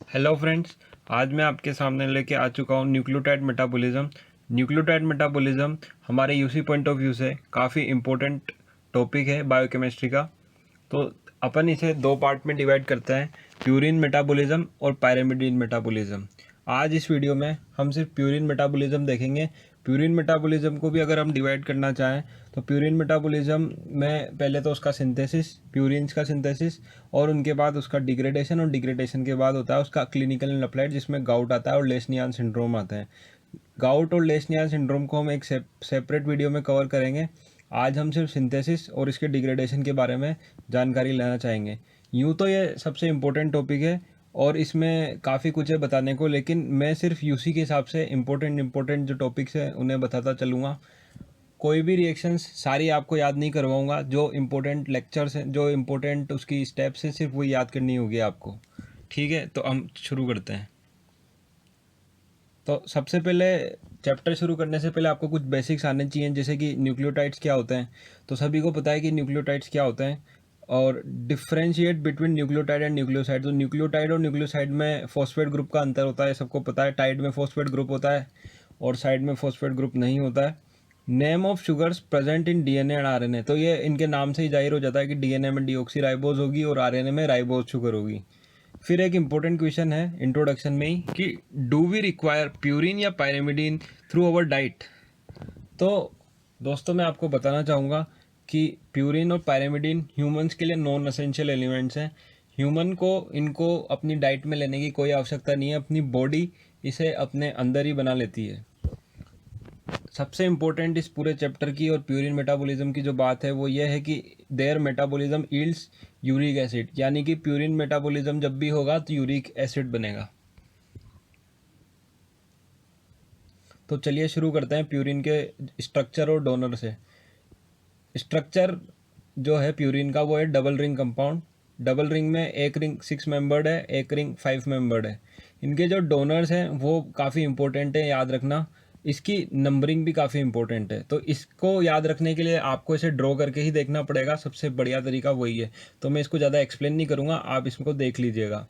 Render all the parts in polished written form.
Hello friends, आज मैं आपके सामने लेके आ चुका हूँ न्यूक्लियोटाइड मेटाबॉलिज्म। न्यूक्लियोटाइड मेटाबॉलिज्म हमारे यूसी पॉइंट ऑफ व्यू से काफ़ी इम्पोर्टेंट टॉपिक है बायोकेमिस्ट्री का। तो अपन इसे दो पार्ट में डिवाइड करते हैं, प्यूरिन मेटाबॉलिज्म और पायरिमिडीन मेटाबॉलिज्म। आज इस वीडियो में हम सिर्फ प्यूरिन मेटाबॉलिज्म देखेंगे। प्यूरिन मेटाबॉलिज्म को भी अगर हम डिवाइड करना चाहें तो प्यूरिन मेटाबॉलिज्म में पहले तो उसका सिंथेसिस, प्यूरिन्स का सिंथेसिस, और उनके बाद उसका डिग्रेडेशन, और डिग्रेडेशन के बाद होता है उसका क्लिनिकल एंड अप्लाइड, जिसमें गाउट आता है और लेशनियान सिंड्रोम आता है। गाउट और लेशनियान सिंड्रोम को हम एक सेपरेट वीडियो में कवर करेंगे। आज हम सिर्फ सिंथेसिस और इसके डिग्रेडेशन के बारे में जानकारी लेना चाहेंगे। यूँ तो ये सबसे इम्पोर्टेंट टॉपिक है और इसमें काफ़ी कुछ है बताने को, लेकिन मैं सिर्फ यूसी के हिसाब से इम्पोर्टेंट जो टॉपिक्स हैं उन्हें बताता चलूँगा। कोई भी रिएक्शंस सारी आपको याद नहीं करवाऊँगा। जो इम्पोर्टेंट लेक्चर्स हैं, जो इम्पोर्टेंट उसकी स्टेप्स हैं, सिर्फ वही याद करनी होगी आपको। ठीक है, तो हम शुरू करते हैं। तो सबसे पहले चैप्टर शुरू करने से पहले आपको कुछ बेसिक्स आने चाहिए, जैसे कि न्यूक्लियोटाइड्स क्या होते हैं। तो सभी को पता है कि न्यूक्लियोटाइड्स क्या होते हैं और differentiate between nucleotide and nucleoside. तो न्यूक्लियोटाइड और न्यूक्लियोसाइड में फॉस्फेट ग्रुप का अंतर होता है, सबको पता है। टाइड में फॉस्फेट ग्रुप होता है और साइड में फॉस्फेट ग्रुप नहीं होता है। Name of sugars present in DNA and RNA. तो ये इनके नाम से ही जाहिर हो जाता है कि डीएनए में डीऑक्सी राइबोज होगी और आरएनए में राइबोज शुगर होगी। फिर एक इम्पोर्टेंट क्वेश्चन है इंट्रोडक्शन में ही कि डू वी रिक्वायर प्यूरिन या पायरिमिडीन थ्रू अवर डाइट। तो दोस्तों मैं आपको बताना चाहूँगा कि प्यूरिन और पायरिमिडीन ह्यूमंस के लिए नॉन एसेंशियल एलिमेंट्स हैं। ह्यूमन को इनको अपनी डाइट में लेने की कोई आवश्यकता नहीं है, अपनी बॉडी इसे अपने अंदर ही बना लेती है। सबसे इम्पोर्टेंट इस पूरे चैप्टर की और प्यूरिन मेटाबॉलिज्म की जो बात है वो ये है कि their metabolism yields uric acid, यानी कि प्यूरिन मेटाबॉलिज्म जब भी होगा तो यूरिक एसिड बनेगा। तो चलिए शुरू करते हैं प्यूरिन के स्ट्रक्चर और डोनर से। स्ट्रक्चर जो है प्यूरिन का वो है double ring compound. Double ring में एक रिंग 6 मेंबर्ड है, एक रिंग 5 मेंबर्ड है। इनके जो डोनर्स हैं वो काफ़ी इंपॉर्टेंट है, याद रखना। इसकी नंबरिंग भी काफ़ी इंपॉर्टेंट है, तो इसको याद रखने के लिए आपको इसे ड्रॉ करके ही देखना पड़ेगा। सबसे बढ़िया तरीका वही है। तो मैं इसको ज़्यादा एक्सप्लेन नहीं करूँगा, आप इसको देख लीजिएगा।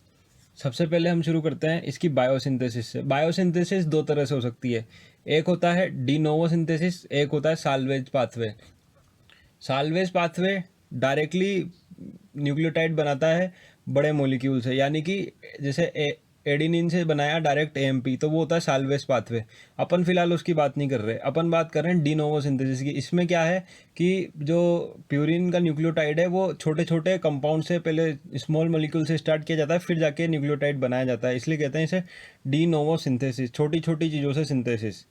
सबसे पहले हम शुरू करते हैं इसकी बायोसिंथेसिस से। बायोसिंथेसिस दो तरह से हो सकती है, एक होता है डी नोवो सिंथेसिस, एक होता है salvage pathway. Salvage pathway directly nucleotide बनाता है बड़े मॉलिक्यूल से, यानी कि जैसे एडिनिन से बनाया डायरेक्ट एएमपी, तो वो होता है साल्वेज पाथवे। अपन फिलहाल उसकी बात नहीं कर रहे, अपन बात कर रहे हैं डी नोवो सिंथेसिस की। इसमें क्या है कि जो प्यूरिन का न्यूक्लियोटाइड है वो छोटे छोटे कंपाउंड से, पहले स्मॉल मॉलिक्यूल से स्टार्ट किया जाता है, फिर जाके न्यूक्लियोटाइड बनाया जाता है, इसलिए कहते हैं इसे डी नोवो सिंथेसिस, छोटी छोटी चीज़ों से सिंथेसिस।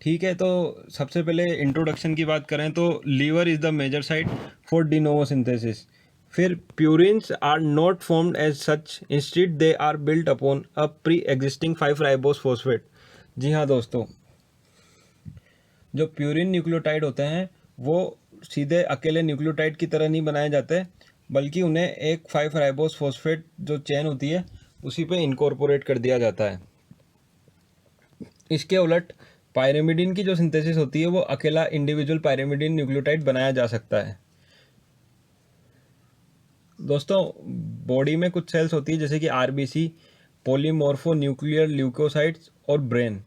ठीक है, तो सबसे पहले इंट्रोडक्शन की बात करें तो liver is the major site for de novo synthesis. फिर purines are not formed as such, instead they are built upon a pre existing 5 ribose phosphate. जी हाँ दोस्तों, जो प्यूरिन न्यूक्लियोटाइड होते हैं वो सीधे अकेले न्यूक्लियोटाइड की तरह नहीं बनाए जाते, बल्कि उन्हें एक 5 राइबोस फॉस्फेट जो चेन होती है उसी पे इनकॉर्पोरेट कर दिया जाता है। इसके उलट पायरिमिडीन की जो सिंथेसिस होती है वो अकेला इंडिविजुअल पायरिमिडीन न्यूक्लियोटाइड बनाया जा सकता है। दोस्तों बॉडी में कुछ सेल्स होती है जैसे कि आरबीसी, पॉलीमॉर्फो न्यूक्लियर ल्यूकोसाइट्स और ब्रेन।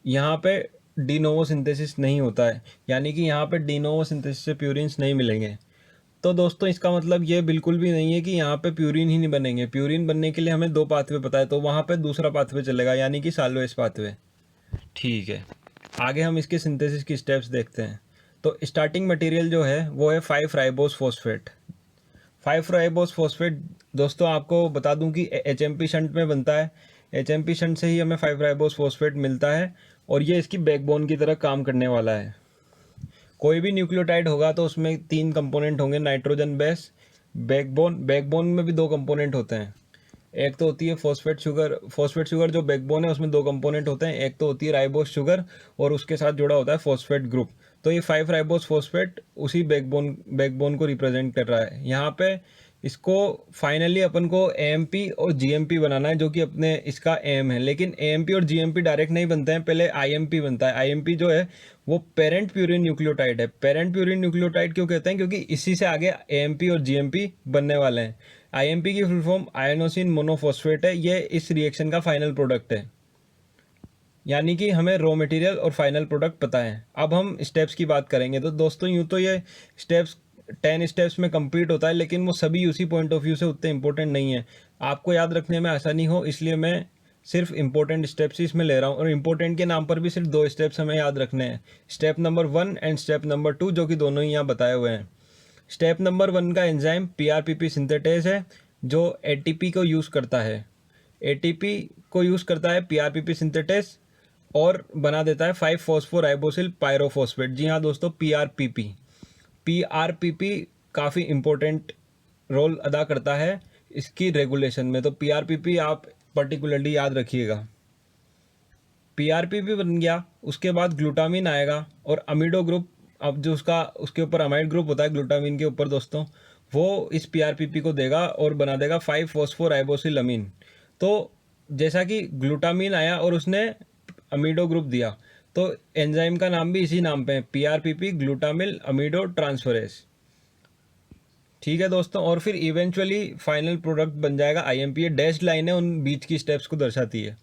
यहाँ पे डी नोवो सिंथेसिस नहीं होता है, यानी कि यहाँ पे डी नोवो सिंथेसिस से प्यूरिन्स नहीं मिलेंगे। तो दोस्तों इसका मतलब ये बिल्कुल भी नहीं है कि यहाँ पे प्यूरिन ही नहीं बनेंगे। प्यूरिन बनने के लिए हमें दो पाथवे पता है, तो वहाँ पे दूसरा पाथवे चलेगा, यानी कि साल्वेज पाथवे। ठीक है, आगे हम इसके सिंथेसिस की स्टेप्स देखते हैं। तो स्टार्टिंग मटेरियल जो है वो है 5 राइबोस फॉस्फेट। 5 राइबोस फॉस्फेट दोस्तों आपको बता दूं कि एचएमपी शंट में बनता है। एचएमपी शंट से ही हमें 5 राइबोस फॉस्फेट मिलता है और ये इसकी बैकबोन की तरह काम करने वाला है। कोई भी न्यूक्लियोटाइड होगा तो उसमें 3 कंपोनेंट होंगे, नाइट्रोजन बेस, बैकबोन। बैकबोन में भी 2 कंपोनेंट होते हैं, एक तो होती है फॉस्फेट शुगर। फॉस्फेट शुगर जो बैकबोन है उसमें 2 कंपोनेंट होते हैं, एक तो होती है राइबोस शुगर और उसके साथ जुड़ा होता है फॉस्फेट ग्रुप। तो ये 5 राइबोस फॉस्फेट उसी बैकबोन को रिप्रेजेंट कर रहा है। यहाँ पे इसको फाइनली अपन को एएमपी और जीएमपी बनाना है, जो कि अपने इसका एम है। लेकिन एएमपी और जीएमपी डायरेक्ट नहीं बनते हैं, पहले आईएमपी बनता है। आईएमपी जो है वो पेरेंट प्यूरिन न्यूक्लियोटाइड है। पेरेंट प्यूरिन न्यूक्लियोटाइड क्यों कहते हैं, क्योंकि इसी से आगे एएमपी और जीएमपी बनने वाले हैं। आईएमपी की फुल फॉर्म आयनोसिन मोनोफॉस्फेट है। ये इस रिएक्शन का फाइनल प्रोडक्ट है, यानी कि हमें रॉ मटेरियल और फाइनल प्रोडक्ट पता है। अब हम स्टेप्स की बात करेंगे। तो दोस्तों यूँ तो ये स्टेप्स 10 स्टेप्स में कंप्लीट होता है, लेकिन वो सभी उसी पॉइंट ऑफ व्यू से उतने इंपॉर्टेंट नहीं है। आपको याद रखने में आसानी हो इसलिए मैं सिर्फ इंपॉर्टेंट स्टेप्स ही इसमें ले रहा हूँ, और इंपॉर्टेंट के नाम पर भी सिर्फ 2 स्टेप्स हमें याद रखने हैं, step number 1 and step number 2, जो कि दोनों ही यहाँ बताए हुए हैं। स्टेप नंबर 1 का एंजाइम पीआरपीपी सिंथेटेज है, जो एटीपी को यूज़ करता है। एटीपी को यूज़ करता है पीआरपीपी सिंथेटेज और बना देता है 5 फॉस्फोराइबोसिल पायरोफॉस्फेट। जी हाँ दोस्तों, पीआरपीपी। पीआरपीपी काफ़ी इम्पोर्टेंट रोल अदा करता है इसकी रेगुलेशन में। तो पीआरपीपी आप पर्टिकुलरली याद रखिएगा। पीआरपीपी बन गया, उसके बाद ग्लूटामिन आएगा और अमीडो ग्रुप, अब जो उसके ऊपर अमाइड ग्रुप होता है ग्लूटामिन के ऊपर दोस्तों, वो इस पीआरपीपी को देगा और बना देगा 5 फॉस्फोराइबोसिल अमीन। तो जैसा कि ग्लूटामिन आया और उसने अमीडो ग्रुप दिया, तो एंजाइम का नाम भी इसी नाम पे है, पीआरपीपी ग्लूटामिल अमीडो ट्रांसफरेज। ठीक है दोस्तों, और फिर इवेंचुअली फाइनल प्रोडक्ट बन जाएगा आईएमपी। ये डैश्ड लाइन है, उन बीच की स्टेप्स को दर्शाती है।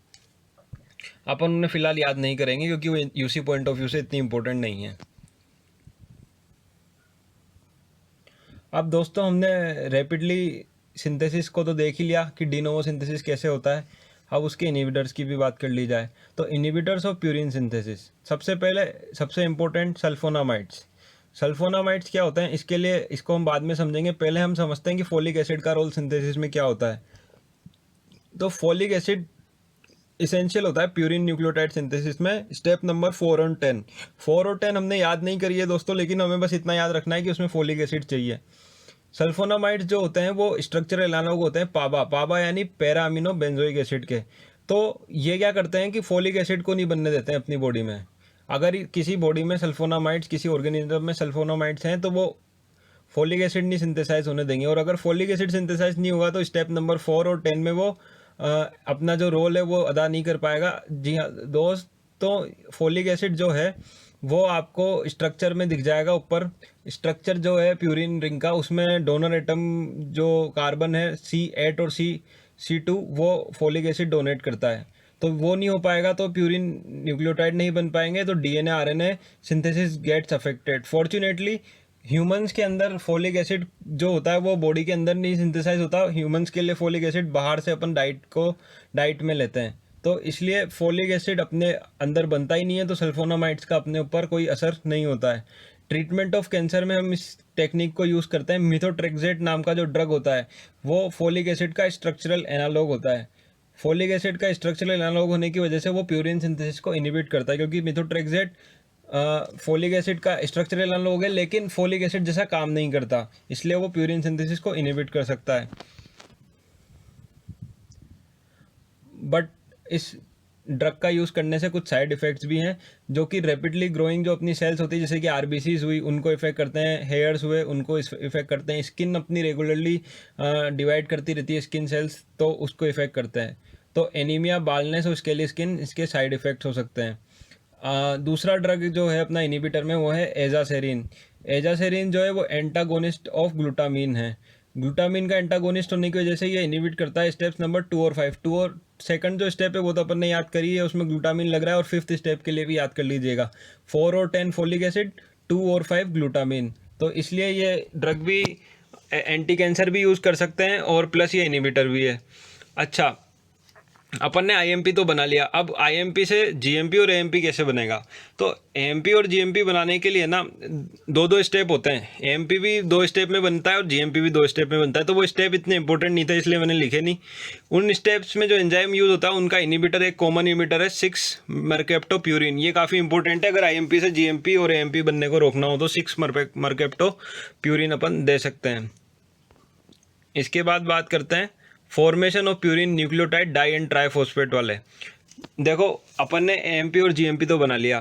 अपन उन्हें फिलहाल याद नहीं करेंगे क्योंकि वो यूसी पॉइंट ऑफ व्यू से इतनी इंपॉर्टेंट नहीं है। अब दोस्तों हमने रैपिडली सिंथेसिस को तो देख ही लिया कि डिनोवो सिंथेसिस कैसे होता है। अब उसके इनहिबिटर्स की भी बात कर ली जाए तो इनहिबिटर्स ऑफ प्यूरिन सिंथेसिस, सबसे पहले सबसे इंपॉर्टेंट सल्फोनामाइड्स। सल्फोनामाइड्स क्या होते हैं, इसके लिए इसको हम बाद में समझेंगे। पहले हम समझते हैं कि फोलिक एसिड का रोल सिंथेसिस में क्या होता है। तो फोलिक एसिड इसेंशियल होता है प्यूरिन न्यूक्लियोटाइड सिंथेसिस में। स्टेप नंबर 4 और 10, 4 और 10 हमने याद नहीं करी है दोस्तों, लेकिन हमें बस इतना याद रखना है कि उसमें फोलिक एसिड चाहिए। सल्फोनामाइड्स जो होते हैं वो स्ट्रक्चरल एनालॉग होते हैं पाबा यानी पैरा अमीनो बेंजोइक एसिड के। तो ये क्या करते हैं कि फोलिक एसिड को नहीं बनने देते हैं अपनी बॉडी में। अगर किसी बॉडी में सल्फोनामाइड्स, किसी ऑर्गेनिज्म में सल्फोनामाइड्स हैं, तो वो फोलिक एसिड नहीं सिंथेसाइज होने देंगे। और अगर फोलिक एसिड सिंथेसाइज नहीं होगा तो स्टेप नंबर 4 और 10 में वो अपना जो रोल है वो अदा नहीं कर पाएगा। जी हाँ दोस्त, तो फोलिक एसिड जो है वो आपको स्ट्रक्चर में दिख जाएगा ऊपर। स्ट्रक्चर जो है प्यूरिन रिंग का, उसमें डोनर एटम जो कार्बन है C8 और C2 वो फोलिक एसिड डोनेट करता है। तो वो नहीं हो पाएगा तो प्यूरिन न्यूक्लियोटाइड नहीं बन पाएंगे, तो DNA RNA synthesis gets affected. Fortunately humans के अंदर फोलिक एसिड जो होता है वो बॉडी के अंदर नहीं सिंथेसाइज होता। ह्यूमंस के लिए फोलिक एसिड बाहर से अपन डाइट में लेते हैं, तो इसलिए फोलिक एसिड अपने अंदर बनता ही नहीं है। तो सल्फोनामाइड्स का अपने ऊपर कोई असर नहीं होता है। ट्रीटमेंट ऑफ कैंसर में हम इस टेक्निक को यूज़ करते हैं। मिथोट्रेक्सेट नाम का जो ड्रग होता है वो फोलिक एसिड का स्ट्रक्चरल एनालॉग होता है। फोलिक एसिड का स्ट्रक्चरल एनालॉग होने की वजह से वो प्यूरिन सिंथेसिस को इनहिबिट करता है, क्योंकि मिथोट्रेक्सेट फोलिक एसिड का स्ट्रक्चरल एनालॉग है लेकिन फोलिक एसिड जैसा काम नहीं करता, इसलिए वो प्यूरिन सिंथेसिस को इनहिबिट कर सकता है। बट इस ड्रग का यूज़ करने से कुछ साइड इफ़ेक्ट्स भी हैं, जो कि रैपिडली ग्रोइंग जो अपनी सेल्स होती है, जैसे कि आरबीसीज हुई उनको इफेक्ट करते हैं, हेयर्स हुए उनको इफेक्ट करते हैं, स्किन अपनी रेगुलरली डिवाइड करती रहती है स्किन सेल्स, तो उसको इफेक्ट करते हैं। तो एनीमिया, बालनेस और स्केली स्किन इसके साइड इफ़ेक्ट्स हो सकते हैं। दूसरा ड्रग जो है अपना इनहिबिटर में वो है एजासेरिन। एजासेरिन जो है वो एंटागोनिस्ट ऑफ ग्लूटामीन है। ग्लूटामीन का एंटागोनिस्ट होने की वजह से ये इनहिबिट करता है स्टेप्स नंबर 2 और 5। 2 और सेकंड जो स्टेप है वो तो अपन ने याद करी है, उसमें ग्लूटामीन लग रहा है, और 5th स्टेप के लिए भी याद कर लीजिएगा, 4 और 10 फोलिक एसिड, 2 और 5 ग्लूटामीन। तो इसलिए ये ड्रग भी एंटी कैंसर भी यूज़ कर सकते हैं और प्लस ये इनहिबिटर भी है। अच्छा, अपन ने आईएमपी तो बना लिया, अब आईएमपी से जीएमपी और एएमपी कैसे बनेगा। तो एएमपी और जीएमपी बनाने के लिए ना 2 स्टेप होते हैं। एएमपी भी 2 स्टेप में बनता है और जीएमपी भी 2 स्टेप में बनता है, तो वो स्टेप इतने इंपॉर्टेंट नहीं था इसलिए मैंने लिखे नहीं। उन स्टेप्स में जो एंजाइम यूज़ होता है उनका इनहिबिटर, एक कॉमन इनहिबिटर है 6-मरकेप्टोप्यूरिन। ये काफ़ी इंपॉर्टेंट है, अगर आईएमपी से जीएमपी और एएमपी बनने को रोकना हो तो 6-मरकेप्टोप्यूरिन अपन दे सकते हैं। इसके बाद बात करते हैं formation of purine nucleotide di and triphosphate वाले। देखो अपन ने एएमपी और जीएमपी तो बना लिया,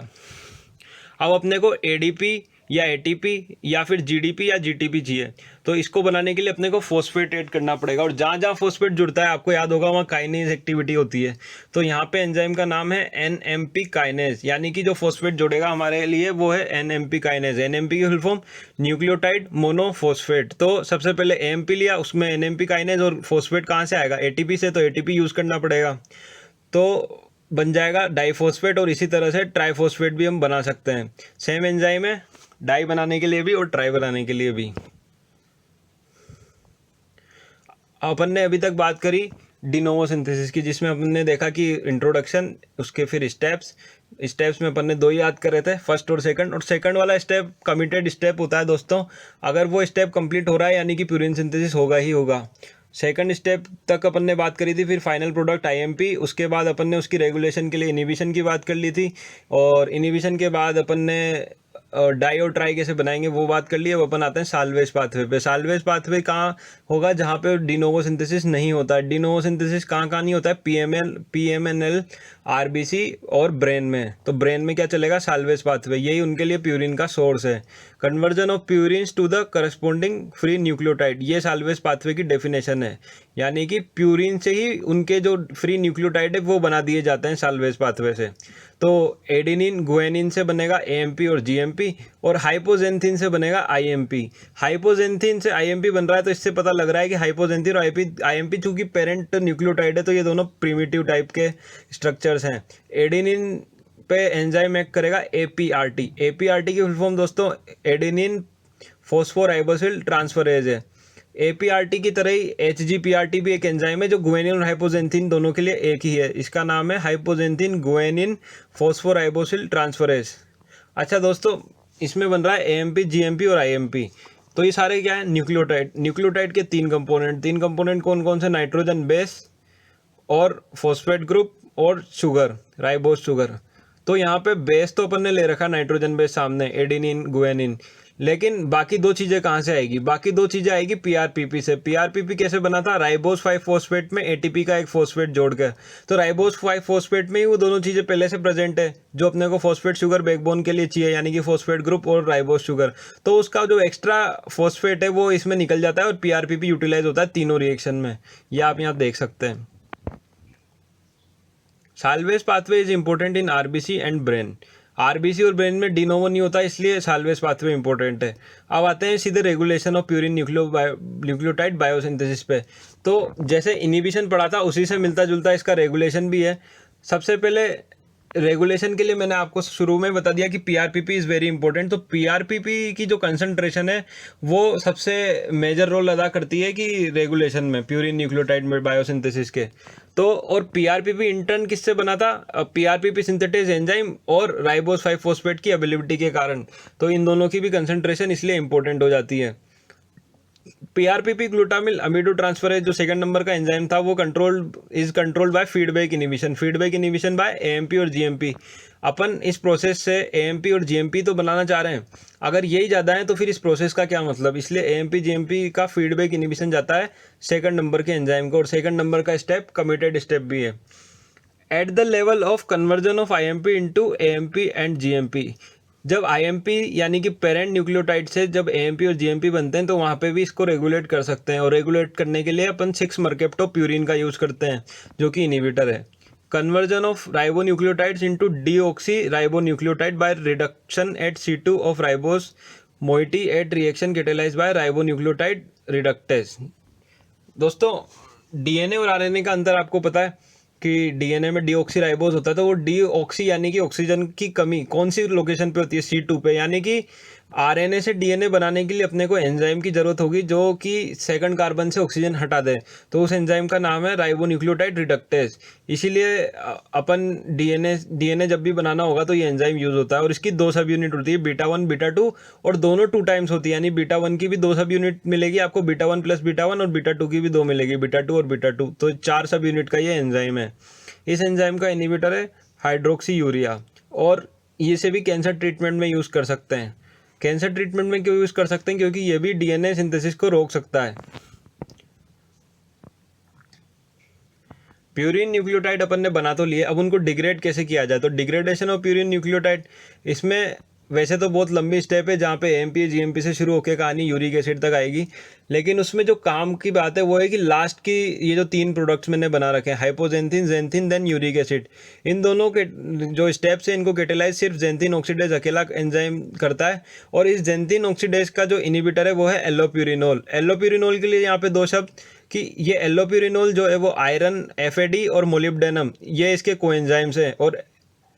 अब अपने को एडीपी या एटीपी या फिर जीडीपी या जीटीपी चाहिए। तो इसको बनाने के लिए अपने को फॉस्फेट ऐड करना पड़ेगा, और जहाँ जहाँ फॉस्फेट जुड़ता है आपको याद होगा वहाँ काइनेज एक्टिविटी होती है। तो यहाँ पे एंजाइम का नाम है एनएमपी काइनेज, यानी कि जो फॉस्फेट जोड़ेगा हमारे लिए वो है एनएमपी काइनेज। एनएमपी की फुल फॉर्म न्यूक्लियोटाइड मोनोफॉस्फेट। तो सबसे पहले एएमपी लिया, उसमें एनएमपी काइनेज, और फॉस्फेट कहाँ से आएगा, एटीपी से, तो एटीपी यूज़ करना पड़ेगा। तो बन जाएगा डाइफॉस्फेट, और इसी तरह से ट्राइफॉस्फेट भी हम बना सकते हैं। सेम एंजाइम है डाई बनाने के लिए भी और ट्राई बनाने के लिए भी। अपन ने अभी तक बात करी डिनोवो सिंथेसिस की, जिसमें अपन ने देखा कि इंट्रोडक्शन, उसके फिर स्टेप्स में अपन ने 2 याद करे थे, फर्स्ट और सेकंड वाला स्टेप कमिटेड स्टेप होता है दोस्तों। अगर वो स्टेप कंप्लीट हो रहा है यानी कि प्यूरिन सिंथेसिस होगा ही होगा। सेकंड स्टेप तक अपन ने बात करी थी, फिर फाइनल प्रोडक्ट आईएमपी, उसके बाद अपन ने उसकी रेगुलेशन के लिए इनिबिशन की बात कर ली थी, और इनिबिशन के बाद अपन ने डाई और ट्राई कैसे बनाएंगे वो बात कर ली। अब अपन आते हैं साल्वेज पाथवे पे। साल्वेज पाथवे कहाँ होगा, जहाँ पे डिनोवो सिंथेसिस नहीं होता है। डिनोवो सिंथेसिस कहाँ कहाँ नहीं होता है, पीएमएनएल, आरबीसी और ब्रेन में। तो ब्रेन में क्या चलेगा, साल्वेज पाथवे, यही उनके लिए प्यूरिन का सोर्स है। Conversion of purines to the corresponding free nucleotide, ये साल्वेज पाथवे की डेफिनेशन है, यानी कि प्यूरिन से ही उनके जो फ्री न्यूक्लियोटाइड है वो बना दिए जाते हैं साल्वेज पाथवे से। तो एडेनिन गुआनिन से बनेगा एएमपी और जीएमपी, और हाइपोजेंथिन से बनेगा आईएमपी। हाइपोजेंथिन से आईएमपी बन रहा है, तो इससे पता लग रहा है कि हाइपोजेंथिन और आईएमपी चूंकि पेरेंट न्यूक्लियोटाइड है, तो ये दोनों प्रिमिटिव टाइप के स्ट्रक्चर्स हैं। एडेनिन पे एंजाइम एक्ट करेगा एपीआरटी। एपीआरटी की फुल फॉर्म दोस्तों एडेनिन फॉस्फोराइबोसिल ट्रांसफरेज है। एपीआरटी की तरह ही एचजीपीआरटी भी एक एंजाइम है जो गुआनिन और हाइपोजेंथिन दोनों के लिए एक ही है। इसका नाम है हाइपोजेंथिन गुआनिन फॉस्फोराइबोसिल ट्रांसफरेज। अच्छा दोस्तों, इसमें बन रहा है एएमपी, जीएमपी और आईएमपी। तो ये सारे क्या है, न्यूक्लियोटाइड के 3 कंपोनेंट कौन कौन से, नाइट्रोजन बेस और फॉस्फेट ग्रुप और शुगर, राइबोस शुगर। तो यहाँ पे बेस तो अपन ने ले रखा नाइट्रोजन बेस सामने, एडेनिन गुआनिन, लेकिन बाकी 2 चीज़ें कहाँ से आएगी, बाकी 2 चीज़ें आएगी पीआरपीपी से। पीआरपीपी कैसे बना था, राइबोस 5 फॉस्फेट में एटीपी का एक फॉस्फेट जोड़कर। तो राइबोस 5 फॉस्फेट में ही वो दोनों चीज़ें पहले से प्रेजेंट है जो अपने को फॉस्फेट शुगर बैकबोन के लिए चाहिए, यानी कि फॉस्फेट ग्रुप और राइबोस शुगर। तो उसका जो एक्स्ट्रा फॉस्फेट है वो इसमें निकल जाता है, और पीआरपीपी यूटिलाइज होता है तीनों रिएक्शन में। ये आप यहाँ देख सकते हैं। Salvage pathway is important in RBC and brain. RBC और ब्रेन में डिनोवो नहीं होता, इसलिए साल्वेज पाथवे इंपॉर्टेंट है। अब आते हैं सीधे regulation of purine nucleotide biosynthesis पे। तो जैसे इनिबिशन पढ़ा था उसी से मिलता जुलता इसका रेगुलेशन भी है। सबसे पहले रेगुलेशन के लिए मैंने आपको शुरू में बता दिया कि पीआरपीपी इज़ वेरी इंपॉर्टेंट। तो पीआरपीपी की जो कंसंट्रेशन है वो सबसे मेजर रोल अदा करती है कि रेगुलेशन में प्यूरिन न्यूक्लियोटाइड में बायोसिंथेसिस के। तो और पीआरपीपी इंटर्न किससे बना था, पीआरपीपी सिंथेटेज एंजाइम और राइबोस 5 फॉस्फेट की अवेलेबिलिटी के कारण। तो इन दोनों की भी कंसंट्रेशन इसलिए इंपॉर्टेंट हो जाती है। पीआरपीपी ग्लूटामिल अमीडो ट्रांसफरेज जो 2nd नंबर का एंजाइम था वो controlled by feedback inhibition by AMP और जीएमपी। अपन इस प्रोसेस से एएमपी और जीएमपी तो बनाना चाह रहे हैं, अगर यही ज़्यादा है तो फिर इस प्रोसेस का क्या मतलब, इसलिए एएमपी जीएमपी का फीडबैक इनिबिशन जाता है 2nd नंबर के एंजाइम को, और 2nd नंबर का स्टेप कमिटेड स्टेप भी है। At the level of conversion of IMP into AMP and GMP, जब आईएमपी यानी कि पेरेंट न्यूक्लियोटाइड से जब एएमपी और जीएमपी बनते हैं तो वहाँ पे भी इसको रेगुलेट कर सकते हैं, और रेगुलेट करने के लिए अपन 6 मर्केप्टोप्यूरिन का यूज़ करते हैं जो कि इनिबिटर है। Conversion of ribonucleotides into deoxy ribonucleotide by reduction at C2 of ribose moiety at reaction catalysed by ribonucleotide reductase. दोस्तों, डीएनए और आरएनए का अंतर आपको पता है कि डीएनए में डीऑक्सीराइबोस होता है, तो वो डीऑक्सी यानी कि ऑक्सीजन की कमी कौन सी लोकेशन पे होती है, C2 पे। यानी कि आरएनए से डीएनए बनाने के लिए अपने को एंजाइम की जरूरत होगी जो कि 2nd कार्बन से ऑक्सीजन हटा दे, तो उस एंजाइम का नाम है राइबोन्यूक्लियोटाइड रिडक्टेज। इसीलिए अपन डीएनए जब भी बनाना होगा तो ये एंजाइम यूज होता है, और इसकी 2 सब यूनिट होती है, बीटा 1 बीटा 2, और दोनों 2 टाइम्स होती है, यानी बीटा 1 की भी 2 सब यूनिट मिलेगी आपको, बीटा 1 प्लस बीटा 1, और बीटा 2 की भी 2 मिलेगी, बीटा 2 और बीटा 2, तो 4 सब यूनिट का ये एंजाइम है। इस एंजाइम का इनिबिटर है हाइड्रोक्सी यूरिया, और इसे भी कैंसर ट्रीटमेंट में यूज़ कर सकते हैं। कैंसर ट्रीटमेंट में क्यों यूज़ कर सकते हैं, क्योंकि ये भी डीएनए सिंथेसिस को रोक सकता है। प्यूरिन न्यूक्लियोटाइड अपन ने बना तो लिए, अब उनको डिग्रेड कैसे किया जाए, तो डिग्रेडेशन ऑफ प्यूरिन न्यूक्लियोटाइड, इसमें वैसे तो बहुत लंबी स्टेप है जहाँ पे एएमपी जीएमपी से शुरू होकर कहानी यूरिक एसिड तक आएगी, लेकिन उसमें जो काम की बात है वो है कि लास्ट की ये जो 3 प्रोडक्ट्स मैंने बना रखे हैं, hypoxanthine, xanthine, then uric acid, इन दोनों के जो स्टेप्स हैं इनको कैटेलाइज सिर्फ जेंथिन ऑक्सीडेज अकेला एंजाइम करता है। और इस जेंथिन ऑक्सीडेज का जो इनिबिटर है वो है एल्लोप्यूरिनोल। एल्लोप्यूरिनोल के लिए यहाँ पे 2 शब्द कि ये एल्लोप्यूरिनोल जो है वो आयरन, एफएडी और मोलिब्डेनम ये इसके कोएंजाइम्स हैं। और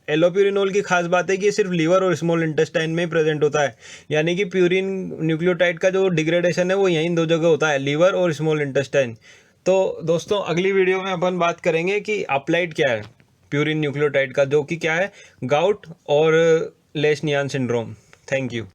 एलोप्यूरिनोल की खास बात है कि ये सिर्फ लीवर और स्मॉल इंटेस्टाइन में ही प्रेजेंट होता है, यानी कि प्यूरिन न्यूक्लियोटाइड का जो डिग्रेडेशन है वो यहीं 2 जगह होता है, लीवर और स्मॉल इंटेस्टाइन। तो दोस्तों अगली वीडियो में अपन बात करेंगे कि अप्लाइड क्या है प्यूरिन न्यूक्लियोटाइड का, जो कि क्या है, गाउट और लेशनियान सिंड्रोम। Thank you.